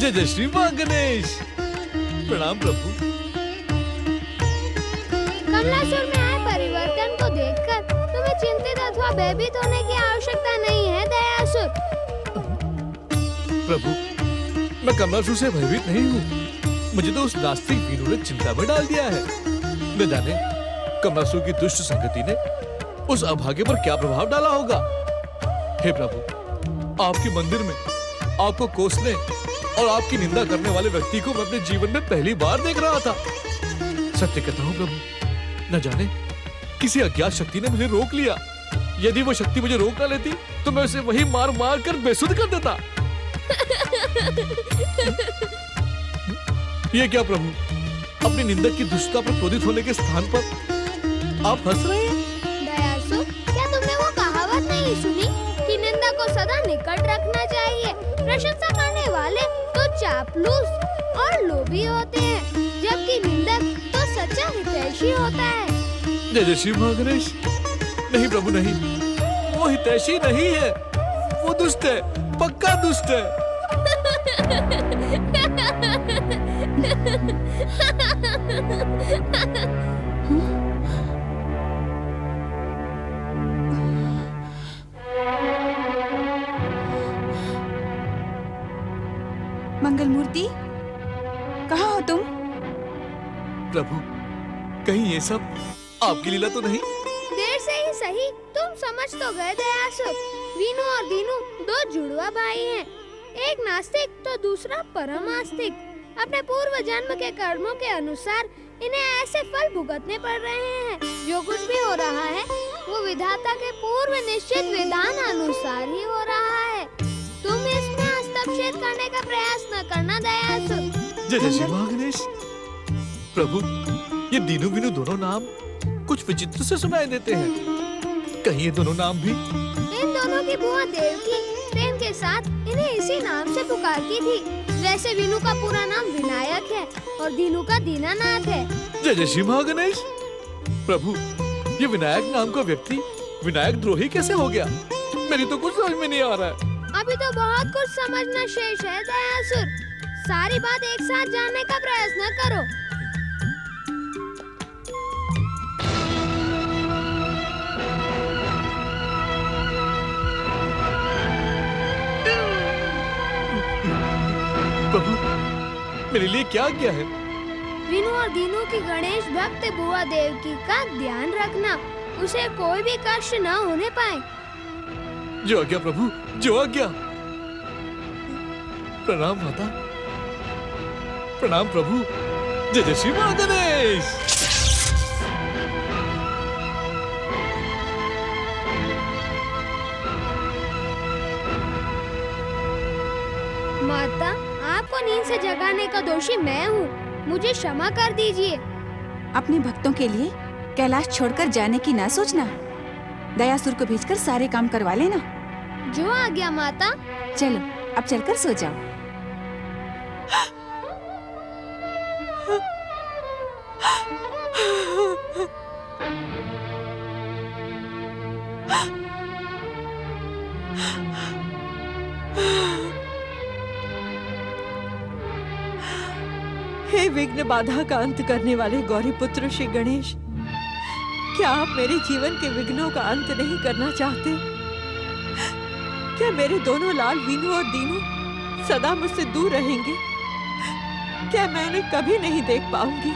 जय जय श्री मां गणेश। प्रणाम प्रभु। कमलासुर में आए परिवर्तन को देखकर तुम्हें चिंतित अथवा भयभीत होने की आवश्यकता नहीं है दयासुर। प्रभु, मैं कमलासुर से भयभीत नहीं हूँ। मुझे तो उस नास्तिक वीरू ने चिंता में डाल दिया है। न जाने कमलासुर की दुष्ट संगति ने उस अभागे पर क्या प्रभाव डाला होगा। हे प्रभु, आपके मंदिर में आपको कोसने और आपकी निंदा करने वाले व्यक्ति को मैं अपने जीवन में पहली बार देख रहा था। सत्य कहता हूँ प्रभु, न जाने किसी अज्ञात शक्ति ने मुझे रोक लिया। यदि वो शक्ति मुझे रोक न लेती तो मैं उसे वही मार मार कर बेसुध कर देता। ये क्या प्रभु, अपनी निंदक की दुष्टता पर क्रोधित होने के स्थान पर आप हंस रहे हैं? दयासुर, क्या तुमने वो कहावत नहीं सुनी कि निंदा को सदा निकट रखना चाहिए? प्रशंसा करने वाले तो चापलूस और लोभी होते हैं, जबकि निंदक तो सच्चा हितैषी होता है। जय जय श्री मां गणेश। नहीं प्रभु नहीं, वो हितैषी नहीं है, वो दुष्ट है, पक्का दुष्ट है। मंगलमूर्ति, कहाँ हो तुम? प्रभु, कहीं ये सब आपकी लीला तो नहीं? देर से ही सही, तुम समझ तो गए दयासुर। वीनू और दीनू दो जुड़वा भाई हैं, एक नास्तिक तो दूसरा परम आस्तिक। अपने पूर्व जन्म के कर्मों के अनुसार इन्हें ऐसे फल भुगतने पड़ रहे हैं। जो कुछ भी हो रहा है वो विधाता के पूर्व निश्चित विधान अनुसार ही हो रहा है। तुम इसमें हस्तक्षेप करने का प्रयास न करना दयासुर। जय जय श्री मां गणेश। प्रभु, ये दीनू वीनू दोनों नाम कुछ विचित्र से सुनाई देते हैं। कहीं ये दोनों नाम भी? इन दोनों की बुआ देवकी प्रेम के साथ इन्हें इसी नाम से पुकारती थी। वैसे वीनू का पूरा नाम विनायक है और दीनू का दीनानाथ है। जय जय श्री मां गणेश। प्रभु, ये विनायक नाम का व्यक्ति विनायक द्रोही कैसे हो गया? मेरी तो कुछ समझ में नहीं आ रहा है। अभी तो बहुत कुछ समझना शेष है दयासुर। सारी बात एक साथ जानने का प्रयास न करो। प्रभु, मेरे लिए क्या आज्ञा है? वीनू और दीनू की गणेश भक्त बुआ देवकी का ध्यान रखना, उसे कोई भी कष्ट न होने पाए। जो आज्ञा प्रभु, जो आज्ञा। प्रणाम माता। प्रणाम प्रभु। जय जय श्री मां गणेश। माता, आपको नींद से जगाने का दोषी मैं हूँ, मुझे क्षमा कर दीजिए। अपने भक्तों के लिए कैलाश छोड़कर जाने की ना सोचना। दयासुर को भेजकर सारे काम करवा लेना। जो आज्ञा माता। चलो अब चलकर सो जाओ। हे विघ्न बाधा का अंत करने वाले गौरी पुत्र श्री गणेश, क्या आप मेरे जीवन के विघ्नों का अंत नहीं करना चाहते? क्या मेरे दोनों लाल वीनू और दीनू सदा मुझसे दूर रहेंगे? क्या मैं उन्हें कभी नहीं देख पाऊंगी?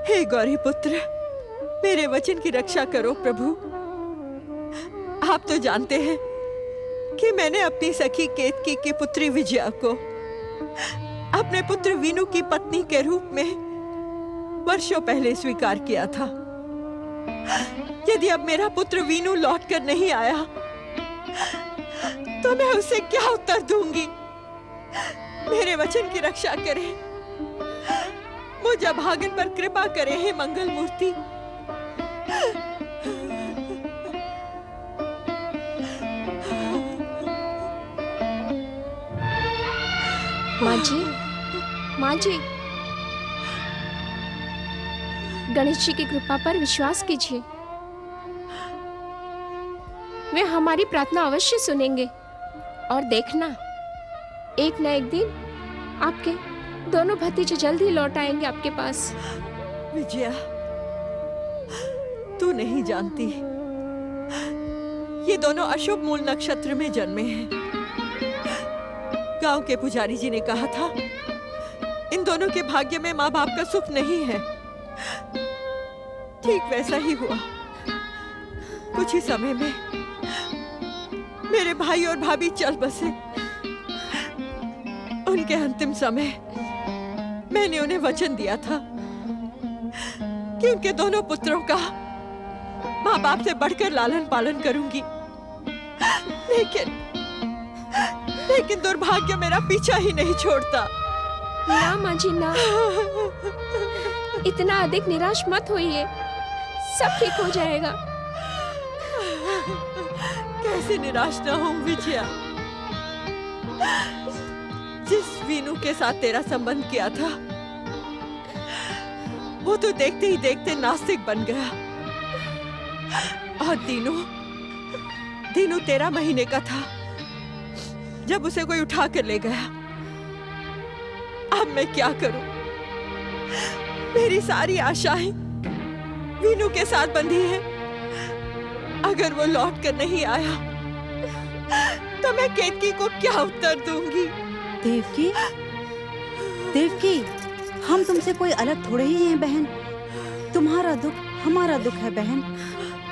हे गौरी पुत्र, मेरे वचन की रक्षा करो प्रभु। आप तो जानते हैं कि मैंने अपनी सखी केतकी की पुत्री विजया को अपने पुत्र वीनू की पत्नी के रूप में वर्षों पहले स्वीकार किया था। यदि अब मेरा पुत्र वीनू लौटकर नहीं आया तो मैं उसे क्या उत्तर दूंगी? मेरे वचन की रक्षा करें, मुझ अभागन पर कृपा करें हे मंगल मूर्ति। माँ जी, माँ जी, गणेश जी की कृपा पर विश्वास कीजिए। वे हमारी प्रार्थना अवश्य सुनेंगे। और देखना, एक न एक दिन आपके दोनों भतीजे जल्द ही लौट आएंगे आपके पास। विजया, तू नहीं जानती, ये दोनों अशुभ मूल नक्षत्र में जन्मे हैं। गांव के पुजारी जी ने कहा था, इन दोनों के भाग्य में माँ बाप का सुख नहीं है। ठीक वैसा ही हुआ। कुछ ही समय में मेरे भाई और भाभी चल बसे। उनके अंतिम समय मैंने उन्हें वचन दिया था कि उनके दोनों पुत्रों का माँ बाप से बढ़कर लालन पालन करूंगी। लेकिन दुर्भाग्य मेरा पीछा ही नहीं छोड़ता। ना माँ जी ना, इतना अधिक निराश मत होइए, सब ठीक हो जाएगा। कैसे निराश न हूँ विजया? जिस वीनू के साथ तेरा संबंध किया था, वो तो देखते ही देखते नास्तिक बन गया। और दीनू 13 महीने का था जब उसे कोई उठा कर ले गया। अब मैं क्या करूं? मेरी सारी आशाएं वीनू के साथ बंधी हैं। अगर वो लौट कर नहीं आया तो मैं केतकी को क्या उत्तर दूंगी? देवकी, देवकी, हम तुमसे कोई अलग थोड़े ही हैं बहन। तुम्हारा दुख हमारा दुख है बहन।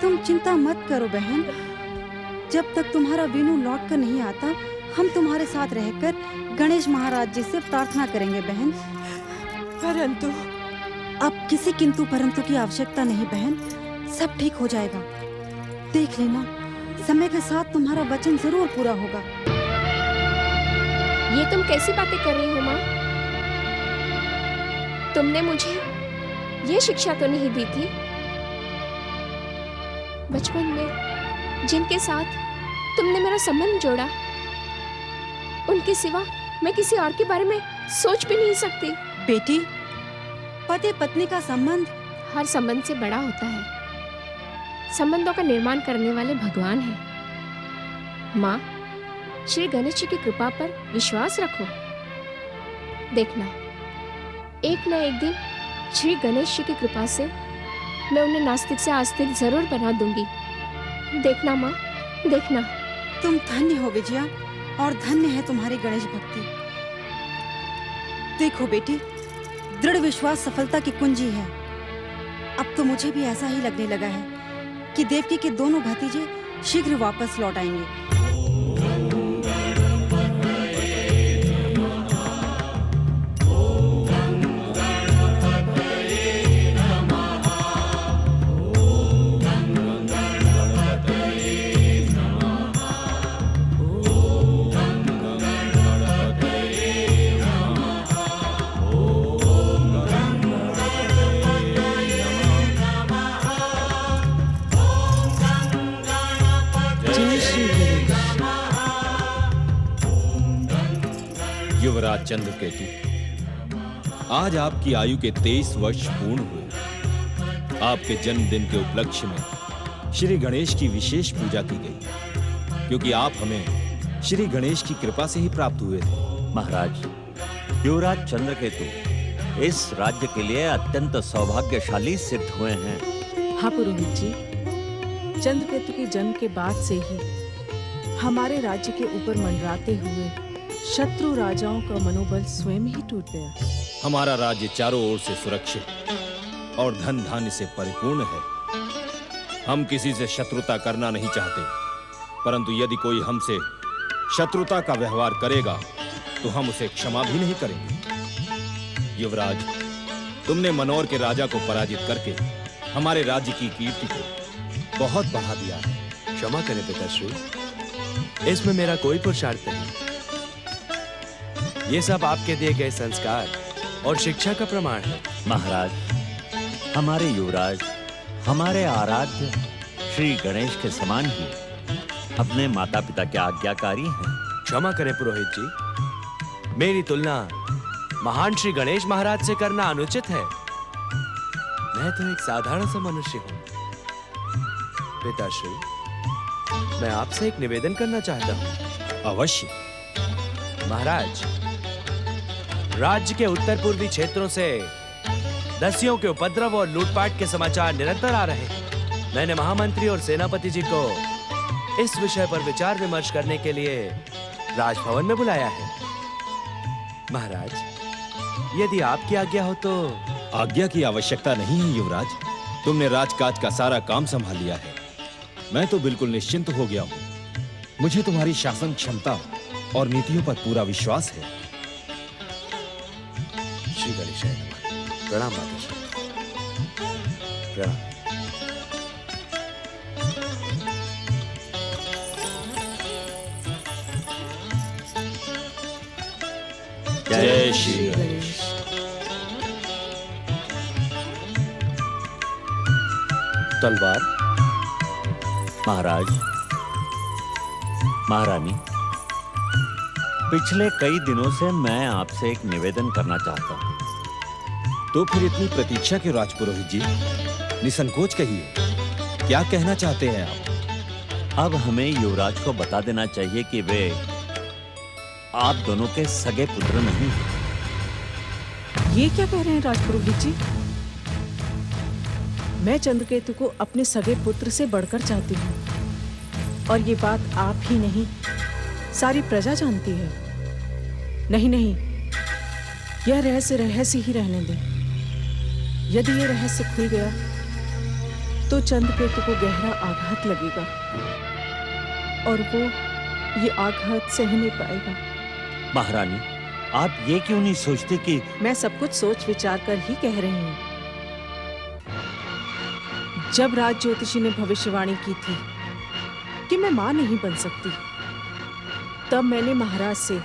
तुम चिंता मत करो बहन। जब तक तुम्हारा वीनू लौट कर नहीं आता, हम तुम्हारे साथ रहकर गणेश महाराज जी से प्रार्थना करेंगे बहन। परंतु अब किसी किंतु परंतु की आवश्यकता नहीं बहन, सब ठीक हो जाएगा। देख लेना, समय के साथ तुम्हारा वचन जरूर पूरा होगा। ये तुम कैसी बातें कर रही हो माँ? तुमने मुझे ये शिक्षा तो नहीं दी थी? बचपन में जिनके साथ तुमने मेरा संबंध जोड़ा, उनके सिवा मैं किसी और के बारे में सोच भी नहीं सकती। बेटी, पति पत्नी का संबंध हर संबंध से बड़ा होता है। संबंधों का निर्माण करने वाले भगवान हैं। माँ, श्री गणेश जी की कृपा पर विश्वास रखो। देखना, एक न एक दिन श्री गणेश जी की कृपा से मैं उन्हें नास्तिक से आस्तिक जरूर बना दूंगी। देखना माँ, देखना। तुम धन्य हो विजया, और धन्य है तुम्हारी गणेश भक्ति। देखो बेटी, दृढ़ विश्वास सफलता की कुंजी है। अब तो मुझे भी ऐसा ही लगने लगा है कि देवकी के दोनों भतीजे शीघ्र वापस लौट आएंगे। युवराज चंद्रकेतु, आज आपकी आयु के 23 वर्ष पूर्ण हुए। आपके जन्मदिन के उपलक्ष्य में श्री गणेश की विशेष पूजा की गई, क्योंकि आप हमें श्री गणेश की कृपा से ही प्राप्त हुए थे। महाराज, युवराज चंद्रकेतु इस राज्य के लिए अत्यंत सौभाग्यशाली सिद्ध हुए हैं। हाँ पुरोहित जी, चंद्रकेतु के जन्म के बाद से ही हमारे राज्य के ऊपर मंडराते हुए शत्रु राजाओं का मनोबल स्वयं ही टूट गया। हमारा राज्य चारों ओर से सुरक्षित और धन धान्य से परिपूर्ण है। हम किसी से शत्रुता करना नहीं चाहते, परंतु यदि कोई हमसे शत्रुता का व्यवहार करेगा तो हम उसे क्षमा भी नहीं करेंगे। युवराज, तुमने मनोर के राजा को पराजित करके हमारे राज्य की कीर्ति को बहुत बढ़ा दिया है। क्षमा करें पिताश्री, इसमें मेरा कोई पुरुषार्थ नहीं। ये सब आपके दिए गए संस्कार और शिक्षा का प्रमाण है। महाराज, हमारे युवराज हमारे आराध्य श्री गणेश के समान ही अपने माता पिता के आज्ञाकारी हैं। क्षमा करें पुरोहित जी, मेरी तुलना महान श्री गणेश महाराज से करना अनुचित है। मैं तो एक साधारण सा मनुष्य हूँ। पिताश्री, मैं आपसे एक निवेदन करना चाहता हूँ। अवश्य। महाराज, राज्य के उत्तर पूर्वी क्षेत्रों से दस्युओं के उपद्रव और लूटपाट के समाचार निरंतर आ रहे हैं। मैंने महामंत्री और सेनापति जी को इस विषय पर विचार विमर्श करने के लिए राजभवन में बुलाया है। महाराज, यदि आपकी आज्ञा हो तो। आज्ञा की आवश्यकता नहीं है युवराज, तुमने राजकाज का सारा काम संभाल लिया है। मैं तो बिल्कुल निश्चिंत हो गया हूँ। मुझे तुम्हारी शासन क्षमता और नीतियों पर पूरा विश्वास है। श्री गणेशाय नमः। प्रणाम माताश्री। प्रणाम। जय श्री गणेश। तलवार। महाराज, महारानी, पिछले कई दिनों से मैं आपसे एक निवेदन करना चाहता हूँ। तो फिर इतनी प्रतीक्षा क्यों राजपुरोहित जी? निसंकोच कहिए, क्या कहना चाहते हैं आप? अब हमें युवराज को बता देना चाहिए कि वे आप दोनों के सगे पुत्र नहीं हैं। ये क्या कह रहे हैं राजपुरोहित जी? मैं चंद्रकेतु को अपने सगे पुत्र से बढ़कर चाहती हूँ, और ये बात आप ही नहीं, सारी प्रजा जानती है। नहीं नहीं, यह रहस्य ही रहने दें। यदि ये रहस्य खुल गया तो चंद्रकेतु को गहरा आघात लगेगा, और वो ये आघात सह नहीं पाएगा। महारानी, आप ये क्यों नहीं सोचते कि मैं सब कुछ सोच विचार कर ही कह रही हूँ। जब राज ज्योतिषी ने भविष्यवाणी की थी कि मैं मां नहीं बन सकती, तब मैंने महाराज से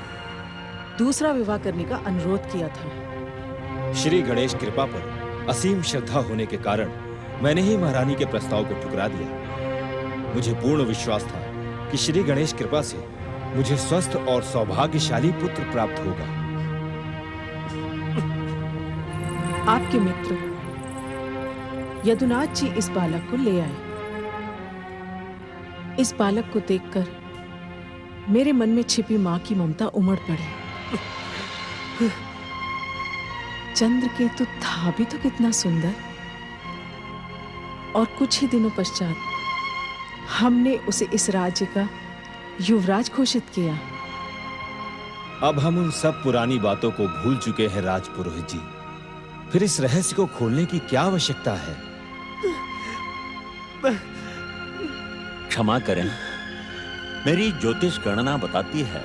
दूसरा विवाह करने का अनुरोध किया था। श्री गणेश कृपा पर असीम श्रद्धा होने के कारण मैंने ही महारानी के प्रस्ताव को ठुकरा दिया। मुझे पूर्ण विश्वास था कि श्री गणेश कृपा से मुझे स्वस्थ और सौभाग्यशाली पुत्र प्राप्त होगा। आपके मित्र यदुनाथ जी इस बालक को ले आए। इस बालक को देखकर मेरे मन में छिपी मां की ममता उमड़ पड़ी। चंद्रकेतु था भी तो कितना सुंदर, और कुछ ही दिनों पश्चात हमने उसे इस राज्य का युवराज घोषित किया। अब हम उन सब पुरानी बातों को भूल चुके हैं राजपुरोहित जी। फिर इस रहस्य को खोलने की क्या आवश्यकता है? क्षमा करें, मेरी ज्योतिष गणना बताती है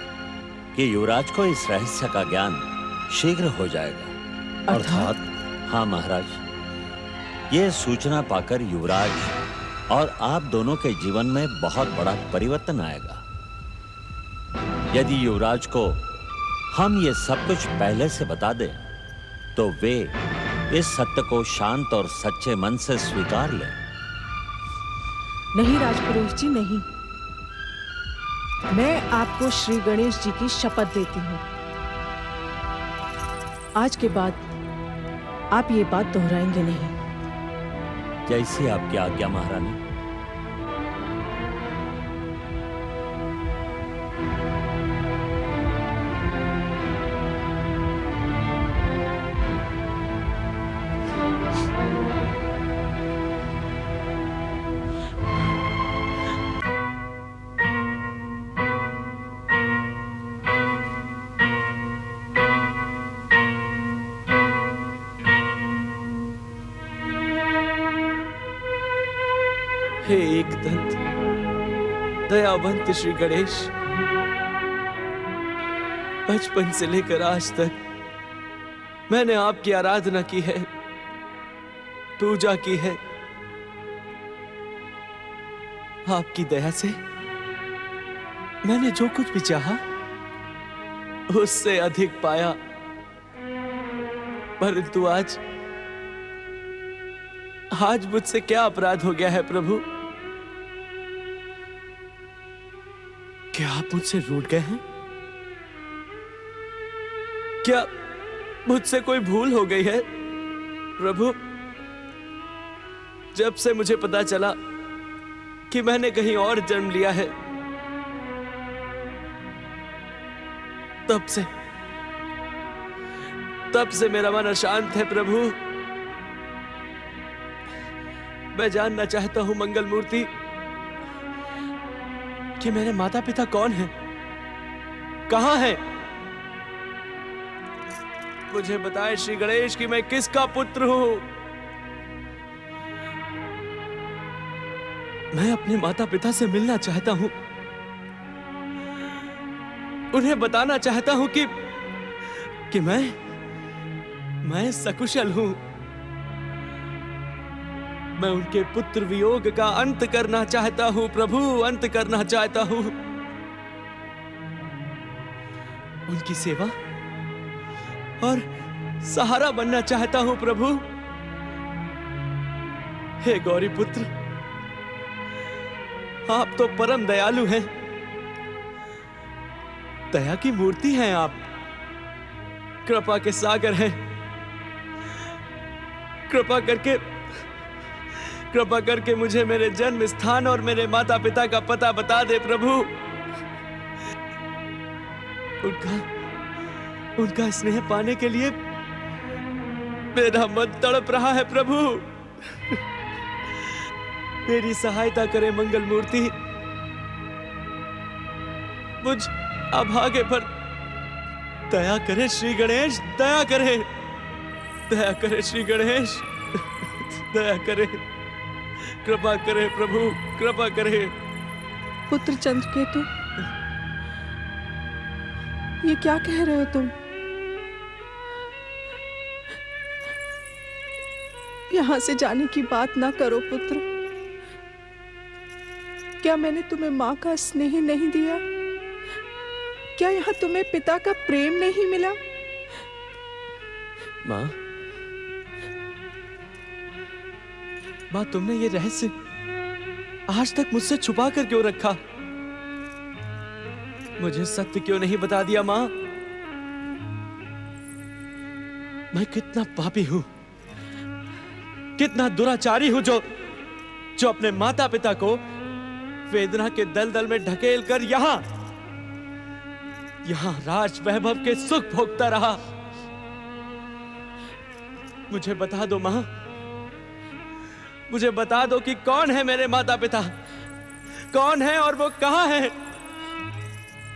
कि युवराज को इस रहस्य का ज्ञान शीघ्र हो जाएगा। अर्थात? हाँ महाराज, ये सूचना पाकर युवराज और आप दोनों के जीवन में बहुत बड़ा परिवर्तन आएगा। यदि युवराज को हम ये सब कुछ पहले से बता दें, तो वे इस सत्य को शांत और सच्चे मन से स्वीकार लें। नहीं राजपुरोहित जी, नहीं। मैं आपको श्री गणेश जी की शपथ देती हूँ, आज के बाद आप ये बात दोहराएंगे नहीं। जैसी आपकी आज्ञा महारानी। हे एकदंत दयावंत श्री गणेश, बचपन से लेकर आज तक मैंने आपकी आराधना की है, पूजा की है। आपकी दया से मैंने जो कुछ भी चाहा उससे अधिक पाया, परंतु आज मुझसे क्या अपराध हो गया है प्रभु? क्या आप मुझसे रूठ गए हैं? क्या मुझसे कोई भूल हो गई है प्रभु? जब से मुझे पता चला कि मैंने कहीं और जन्म लिया है, तब से मेरा मन अशांत है प्रभु। मैं जानना चाहता हूं मंगल मूर्ति कि मेरे माता पिता कौन हैं, कहां हैं? मुझे बताएं श्री गणेश कि मैं किसका पुत्र हूं। मैं अपने माता पिता से मिलना चाहता हूं, उन्हें बताना चाहता हूं कि मैं सकुशल हूं। मैं उनके पुत्र वियोग का अंत करना चाहता हूं प्रभु, अंत करना चाहता हूं। उनकी सेवा और सहारा बनना चाहता हूं प्रभु। हे गौरी पुत्र, आप तो परम दयालु हैं, दया की मूर्ति हैं आप, कृपा के सागर हैं। कृपा करके मुझे मेरे जन्म स्थान और मेरे माता पिता का पता बता दे प्रभु। उनका स्नेह पाने के लिए मेरा मन तड़प रहा है प्रभु। मेरी सहायता करे मंगल मूर्ति, मुझ अभागे पर दया करे श्री गणेश, दया करे श्री गणेश, दया करे, कृपा करे प्रभु, कृपा करे। पुत्र चंद्रकेतु, ये क्या कह रहे हो तुम? यहां से जाने की बात ना करो पुत्र। क्या मैंने तुम्हें मां का स्नेह नहीं दिया? क्या यहां तुम्हें पिता का प्रेम नहीं मिला? मां, तुमने ये रहस्य आज तक मुझसे छुपा कर क्यों रखा? मुझे सत्य क्यों नहीं बता दिया मां? मैं कितना पापी हूं, कितना दुराचारी हूं जो अपने माता पिता को वेदना के दलदल में ढकेल कर यहां राज वैभव के सुख भोगता रहा। मुझे बता दो मां, मुझे बता दो कि कौन है मेरे माता पिता, कौन है और वो कहां है?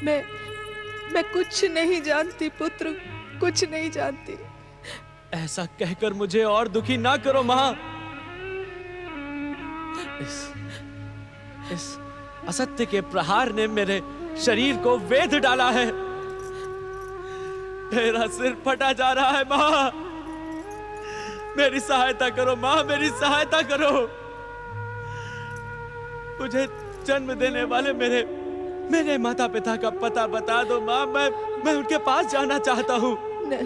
मैं कुछ नहीं जानती पुत्र, कुछ नहीं जानती। ऐसा कहकर मुझे और दुखी ना करो मां। इस असत्य के प्रहार ने मेरे शरीर को वेध डाला है। मेरा सिर फटा जा रहा है मां, मेरी सहायता करो मां, मेरी सहायता करो। मुझे जन्म देने वाले मेरे माता पिता का पता बता दो मां। मैं उनके पास जाना चाहता हूँ,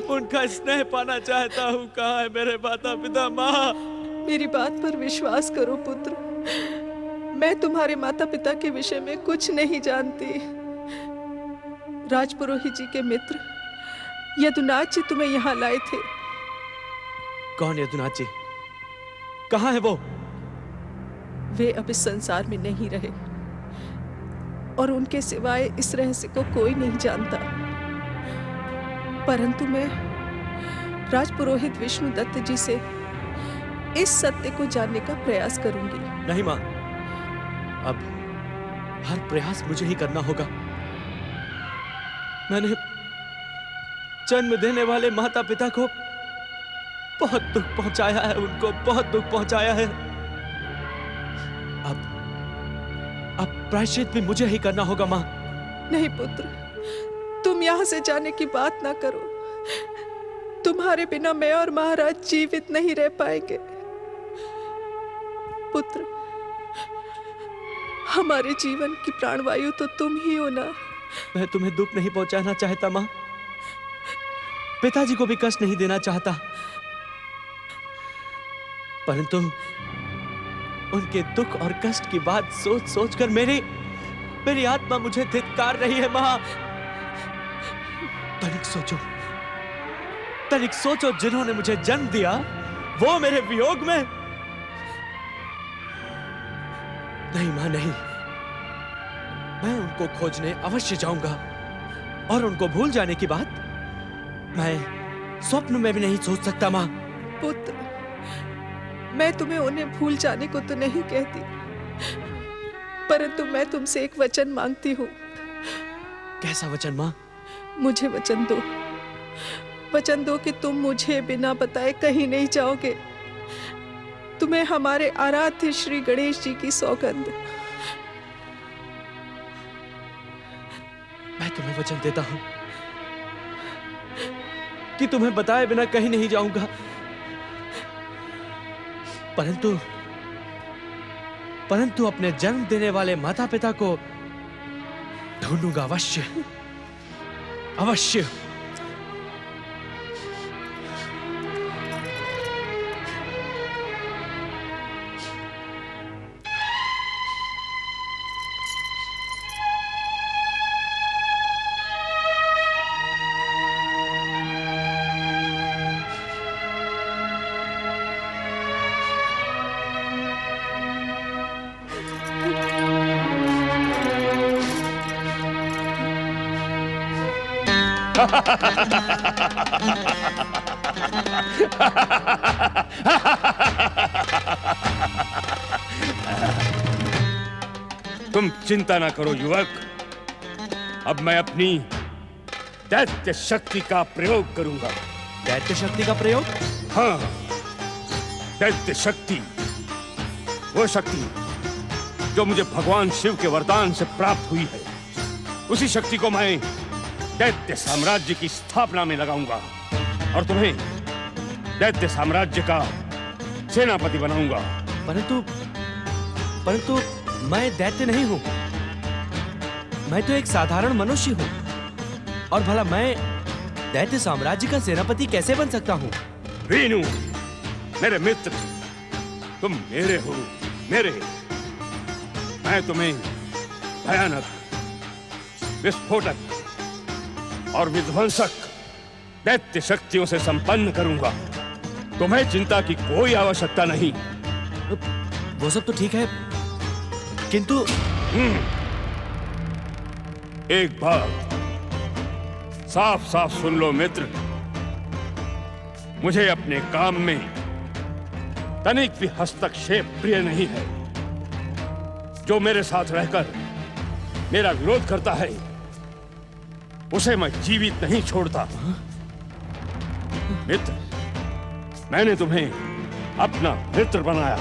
उनका स्नेह पाना चाहता हूँ। कहाँ है मेरे माता पिता? मां, मेरी बात पर विश्वास करो पुत्र, मैं तुम्हारे माता पिता के विषय में कुछ नहीं जानती। राजपुरोहित जी के मित्र यदुनाथ जी तुम्हें यहाँ लाए थे। कौन यदुनाथ जी? कहाँ है वो? वे अब इस संसार में नहीं रहे और उनके सिवाय इस रहस्य को कोई नहीं जानता। परंतु मैं राजपुरोहित विष्णुदत्त जी से इस सत्य को जानने का प्रयास करूंगी। नहीं मां, अब हर प्रयास मुझे ही करना होगा। मैंने जन्म देने वाले माता पिता को बहुत दुख पहुंचाया है, उनको बहुत दुख पहुंचाया है। अब प्रायश्चित भी मुझे ही करना होगा मां। नहीं पुत्र, तुम यहां से जाने की बात ना करो। तुम्हारे बिना मैं और महाराज जीवित नहीं रह पाएंगे। पुत्र, हमारे जीवन की प्राणवायु तो तुम ही हो ना। मैं तुम्हें दुख नहीं पहुंचाना चाहता मां, पिताजी को भी कष्ट नहीं देना चाहता, परंतु उनके दुख और कष्ट की बात सोच सोच कर मेरी आत्मा मुझे धिक्कार रही है मां। तनिक सोचो, जिन्होंने मुझे जन्म दिया वो मेरे वियोग में नहीं मां, नहीं। मैं उनको खोजने अवश्य जाऊंगा और उनको भूल जाने की बात मैं स्वप्न में भी नहीं सोच सकता मां। पुत्र, मैं तुम्हें उन्हें भूल जाने को तो नहीं कहती, परंतु मैं तुमसे एक वचन मांगती हूँ। कैसा वचन मां? मुझे वचन दो, वचन दो कि तुम मुझे बिना बताए कहीं नहीं जाओगे। तुम्हें हमारे आराध्य श्री गणेश जी की सौगंध। मैं तुम्हें वचन देता हूं कि तुम्हें बताए बिना कहीं नहीं जाऊंगा, परंतु अपने जन्म देने वाले माता पिता को ढूंढूंगा अवश्य, अवश्य। तुम चिंता ना करो युवक, अब मैं अपनी दैत्य शक्ति का प्रयोग करूंगा। दैत्य शक्ति का प्रयोग? हाँ, दैत्य शक्ति, वो शक्ति जो मुझे भगवान शिव के वरदान से प्राप्त हुई है, उसी शक्ति को मैं दैत्य साम्राज्य की स्थापना में लगाऊंगा और तुम्हें दैत्य साम्राज्य का सेनापति बनाऊंगा। परंतु मैं दैत्य नहीं हूं, मैं तो एक साधारण मनुष्य हूं, और भला मैं दैत्य साम्राज्य का सेनापति कैसे बन सकता हूं? वीनू, मेरे मित्र, तुम मेरे हो, मेरे। मैं तुम्हें भयानक, विस्फोटक और विध्वंसक दैत्य शक्तियों से संपन्न करूंगा। तुम्हें चिंता की कोई आवश्यकता नहीं। वो सब तो ठीक है, किंतु एक बात साफ साफ सुन लो मित्र, मुझे अपने काम में तनिक भी हस्तक्षेप प्रिय नहीं है। जो मेरे साथ रहकर मेरा विरोध करता है, उसे मैं जीवित नहीं छोड़ता। मित्र, मैंने तुम्हें अपना मित्र बनाया।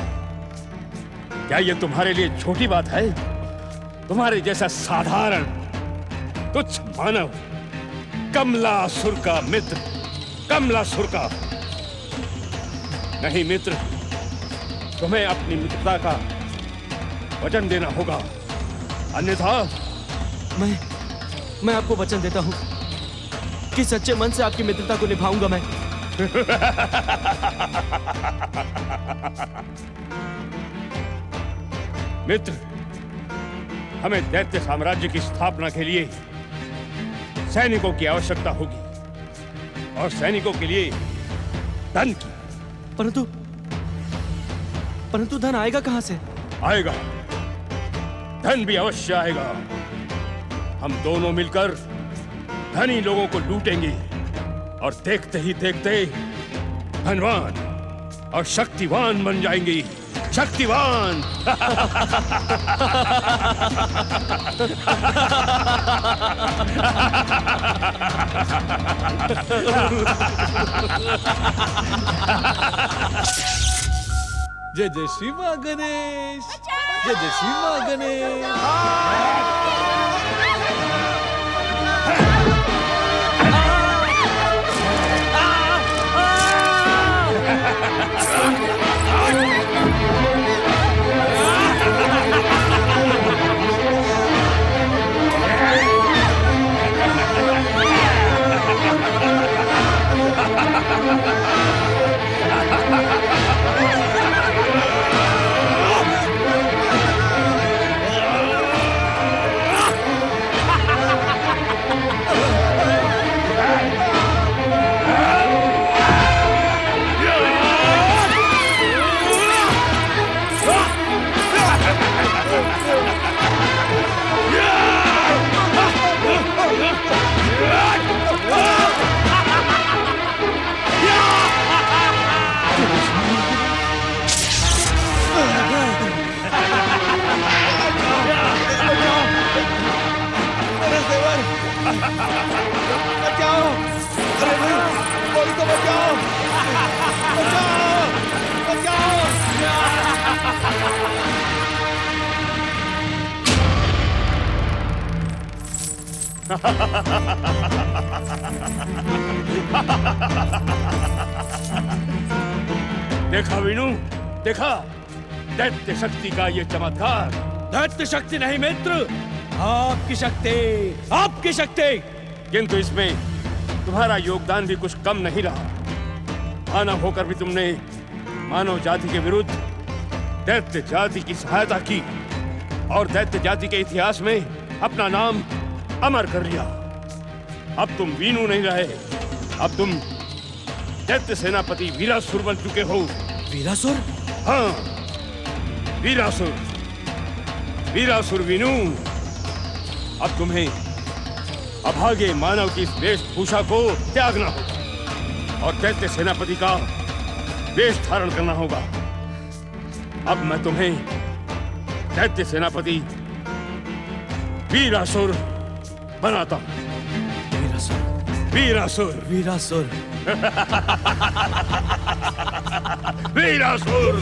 क्या यह तुम्हारे लिए छोटी बात है? तुम्हारे जैसा साधारण तुच्छ मानव, कमलासुर का मित्र, कमलासुर का। नहीं मित्र, तुम्हें अपनी मित्रता का वचन देना होगा, अन्यथा मैं आपको वचन देता हूं कि सच्चे मन से आपकी मित्रता को निभाऊंगा मैं। मित्र, हमें दैत्य साम्राज्य की स्थापना के लिए सैनिकों की आवश्यकता होगी और सैनिकों के लिए धन की। परंतु धन आएगा कहां से? आएगा, धन भी अवश्य आएगा। हम दोनों मिलकर धनी लोगों को लूटेंगे और देखते ही देखते धनवान और शक्तिवान बन जाएंगे। शक्तिवान। जय जय श्री मां गणेश, जय जय श्री मां गणेश। देखा वीनू, देखा दैत्य शक्ति का ये चमत्कार। दैत्य शक्ति नहीं मित्र, आपकी शक्ति, आपकी शक्ति। किंतु इसमें तुम्हारा योगदान भी कुछ कम नहीं रहा। मानव होकर भी तुमने मानव जाति के विरुद्ध दैत्य जाति की सहायता की और दैत्य जाति के इतिहास में अपना नाम अमर कर लिया। अब तुम वीनू नहीं रहे, अब तुम दैत्य सेनापति वीरासुर बन चुके हो। वीरासुर? हाँ, वीरासुर। वीरासुर वीनू, अब तुम्हें अभागे मानव की इस वेशभूषा को त्यागना होगा और दैत्य सेनापति का वेश धारण करना होगा। अब मैं तुम्हें दैत्य सेनापति वीरासुर बनाता हूं। वीरासुर, वीरासुर, वीरासुर, वीरासुर।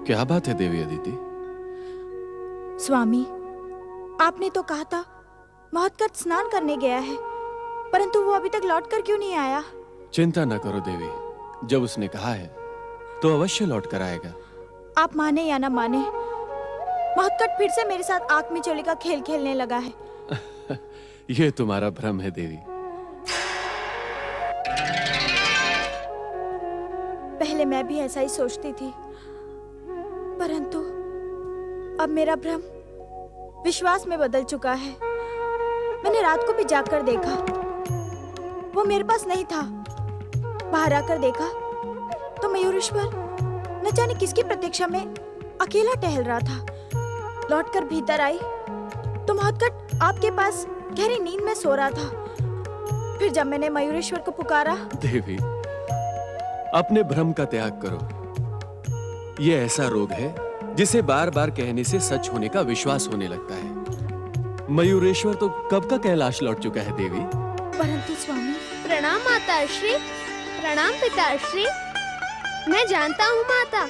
क्या बात है देवी अदिति? स्वामी, आपने तो कहा था महत्कट स्नान करने गया है, परंतु वो अभी तक लौट कर क्यों नहीं आया? चिंता न करो देवी, जब उसने कहा है तो अवश्य लौट कर आएगा। आप माने या ना माने, महत्कट फिर से मेरे साथ आंख मिचौली का खेल खेलने लगा है। यह तुम्हारा भ्रम है देवी। पहले मैं भी ऐसा ही सोचती थी, परंतु अब मेरा भ्रम विश्वास में बदल चुका है। मैंने रात को भी जाकर देखा, वो मेरे पास नहीं था। बाहर आकर देखा तो मयूरेश्वर न जाने किसकी प्रतीक्षा में अकेला टहल रहा था। लौटकर भीतर आई तो महत्कट आपके पास गहरी नींद में सो रहा था। फिर जब मैंने मयूरेश्वर को पुकारा, देवी, अपने भ्रम का त्याग करो। यह ऐसा रोग है जिसे बार बार कहने से सच होने का विश्वास होने लगता है। मयूरेश्वर तो कब का कैलाश लौट चुका है देवी। परंतु स्वामी। प्रणाम माताश्री, प्रणाम पिताश्री। मैं जानता हूँ माता,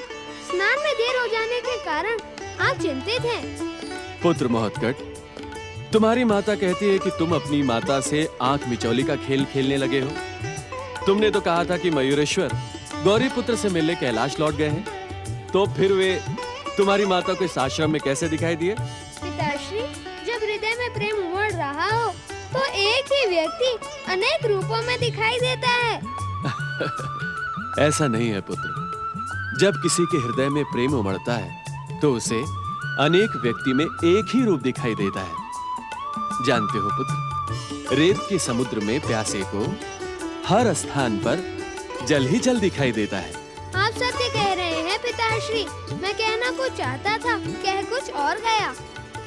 स्नान में देर हो जाने के कारण आप चिंतित हैं। पुत्र महत्कट, तुम्हारी माता कहती है कि तुम अपनी माता से आंख मिचौली का खेल खेलने लगे हो। तुमने तो कहा था कि मयूरेश्वर गौरी पुत्र से मिलने कैलाश लौट गए हैं, तो फिर वे तुम्हारी माता को इस आश्रम में कैसे दिखाई दिए? पिताश्री, जब हृदय में प्रेम उमड़ रहा हो तो एक ही व्यक्ति अनेक रूपों में दिखाई देता है। ऐसा नहीं है पुत्र। जब किसी के हृदय में प्रेम उमड़ता है तो उसे अनेक व्यक्ति में एक ही रूप दिखाई देता है। जानते हो पुत्र, रेत के समुद्र में प्यासे को हर स्थान पर जल ही जल दिखाई देता है। आप सत्य कह रहे हैं पिताश्री। मैं कहना कुछ चाहता था, कह कुछ और गया।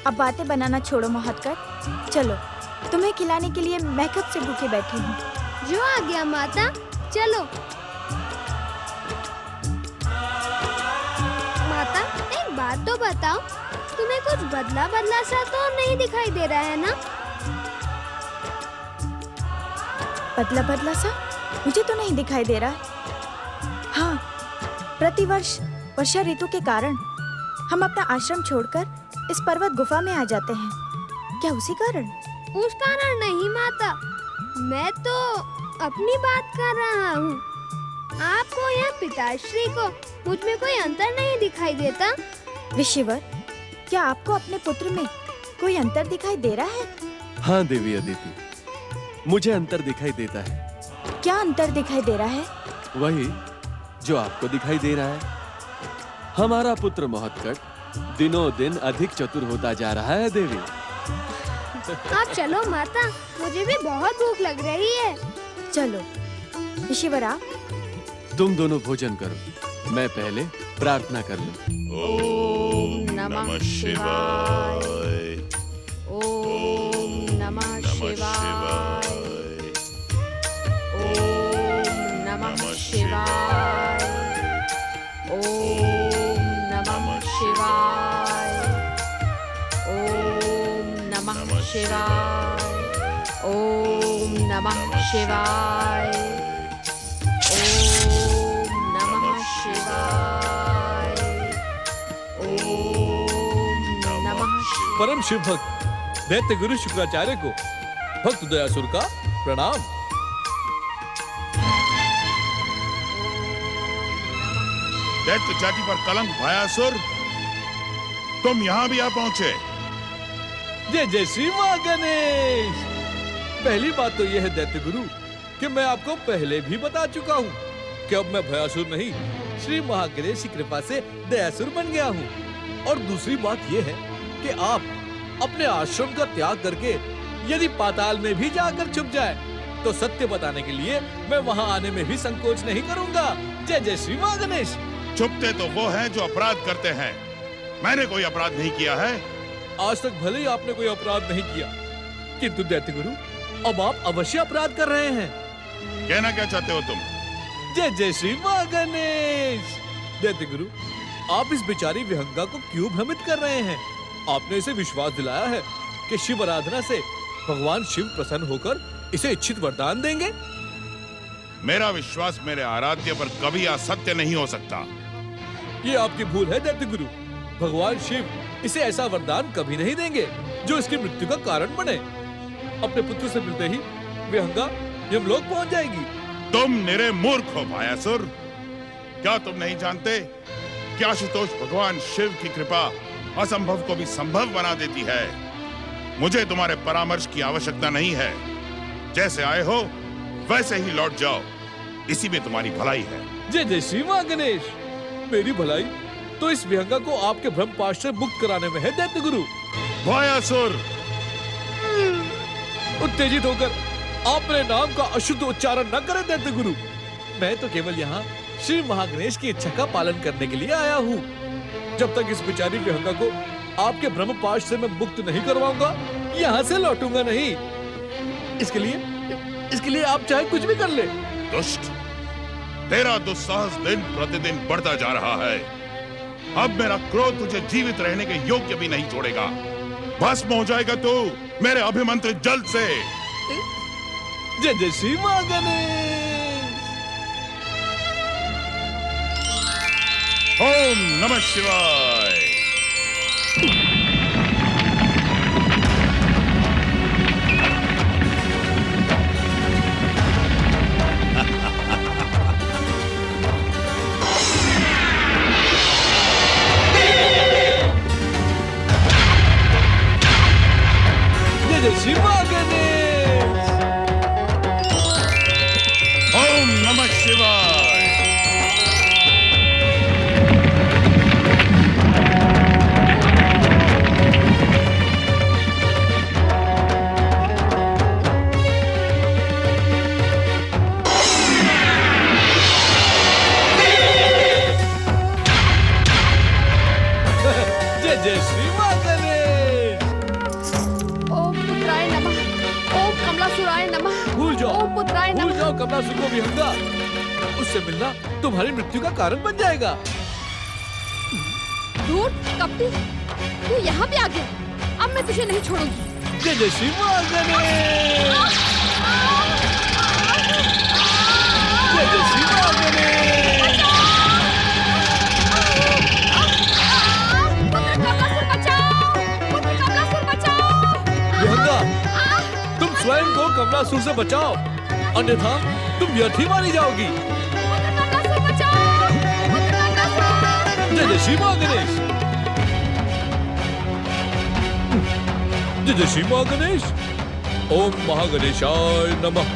अब बातें बनाना छोड़ो महत्कट, चलो तुम्हें खिलाने के लिए मैं कब से भूखे बैठी हूँ। जो आज्ञा माता, चलो। माता, एक बात तो बताओ, तुम्हें कुछ बदला बदला सा तो नहीं दिखाई दे रहा है ना? बदला बदला सा मुझे तो नहीं दिखाई दे रहा। हाँ, प्रतिवर्ष वर्षा ऋतु के कारण हम अपना आश्रम छोड़कर इस पर्वत गुफा में आ जाते हैं। क्या उसी कारण? उस कारण नहीं माता, मैं तो अपनी बात कर रहा हूँ। आपको या पिताश्री को मुझ में कोई अंतर नहीं दिखाई देता? ऋषिवर, क्या आपको अपने पुत्र में कोई अंतर दिखाई दे रहा है? हाँ देवी अदिति, मुझे अंतर दिखाई देता है। क्या अंतर दिखाई दे रहा है? वही जो आपको दिखाई दे रहा है। हमारा पुत्र महत्कट दिनों दिन अधिक चतुर होता जा रहा है देवी। आप चलो माता, मुझे भी बहुत भूख लग रही है। चलो ऋषिवर, आप तुम दोनों भोजन करो, मैं पहले प्रार्थना कर लूं। ओम नमः शिवाय। ओम नमः शिवाय। ओम नमः शिवाय। ओम नमः शिवाय। ओम नमः शिवाय। ओम नमः शिवाय। ओम नमः शिवाय। ओम नमः परम शिव भक्त दैत्य गुरु शुक्राचार्य को भक्त दयासुर का प्रणाम। दैत्य जाति पर कलंक भयासुर, तुम यहाँ भी आ पहुंचे। जय जय श्री मां गणेश। पहली बात तो यह है दैत्य गुरु कि मैं आपको पहले भी बता चुका हूँ कि अब मैं भयासुर नहीं, श्री महागणेश की कृपा से दयासुर बन गया हूँ। और दूसरी बात यह है कि आप अपने आश्रम का त्याग करके यदि पाताल में भी जाकर छुप जाए तो सत्य बताने के लिए मैं वहाँ आने में भी संकोच नहीं करूँगा। जय जय श्री मां गणेश। छुपते तो वो हैं जो अपराध करते हैं, मैंने कोई अपराध नहीं किया है। आज तक भले ही आपने कोई अपराध नहीं किया, किंतु दैत्य गुरु अब आप अवश्य अपराध कर रहे हैं। कहना क्या चाहते हो तुम? जय जय श्री मां गणेश। दैत्य गुरु, आप इस बेचारी विहंगा को क्यों भ्रमित कर रहे हैं? आपने इसे विश्वास दिलाया है कि शिव आराधना से भगवान शिव प्रसन्न होकर इसे इच्छित वरदान देंगे। मेरा विश्वास मेरे आराध्य पर कभी असत्य नहीं हो सकता। ये आपकी भूल है दैत्य गुरु। भगवान शिव इसे ऐसा वरदान कभी नहीं देंगे जो इसकी मृत्यु का कारण बने। अपने पुत्र से मिलते ही विहंगा यमलोक पहुंच जाएगी। तुम निरे मूर्ख हो भयासुर। क्या तुम नहीं जानते कि आशुतोष भगवान शिव की कृपा असंभव को भी संभव बना देती है। मुझे तुम्हारे परामर्श की आवश्यकता नहीं है। जैसे आए हो वैसे ही लौट जाओ, इसी में तुम्हारी भलाई है। जय जय श्री मां गणेश। मेरी भलाई तो इस विहंगा को आपके ब्रह्मपाश से मुक्त कराने में है दैत्य गुरु। भयासुर, उत्तेजित होकर आप मेरे नाम का अशुद्ध उच्चारण न करें दैत्य गुरु। मैं तो केवल यहाँ श्री महागणेश की इच्छा का पालन करने के लिए आया हूँ। जब तक इस बेचारी विहंगा को आपके ब्रह्मपाश से मैं मुक्त नहीं करवाऊंगा, यहाँ से लौटूंगा नहीं। इसके लिए आप चाहे कुछ भी कर ले। दुष्ट, तेरा दुस्साहस दिन प्रतिदिन बढ़ता जा रहा है। अब मेरा क्रोध तुझे जीवित रहने के योग्य भी नहीं छोड़ेगा। भस्म हो जाएगा तू मेरे अभिमंत्रित जल से। जय जय श्री मां गणेश। ओम नमः शिवाय। शिव गणेश। ओम नमः शिवाय। जय जय श्री मां गणेश। ओम पुत्राय नमः। ओम कमलासुराय नमः। भूल जाओ, ओम पुत्राय भूल नमः। जाओ कमलासुर को विहंगा। उससे मिलना तुम्हारी मृत्यु का कारण बन जाएगा। धूर्त कपटी, तू यहाँ भी आ गया। अब मैं तुझे नहीं छोड़ूंगी। जय जय श्री मां गणेश। जय जय श्री मां गणेश। विहंगा, तुम स्वयं को कमलासुर से बचाओ, अन्यथा तुम व्यर्थ ही मारी जाओगी। जय जय श्री मां गणेश। जय जय श्री मां गणेश। ओम महागणेशाय नमः।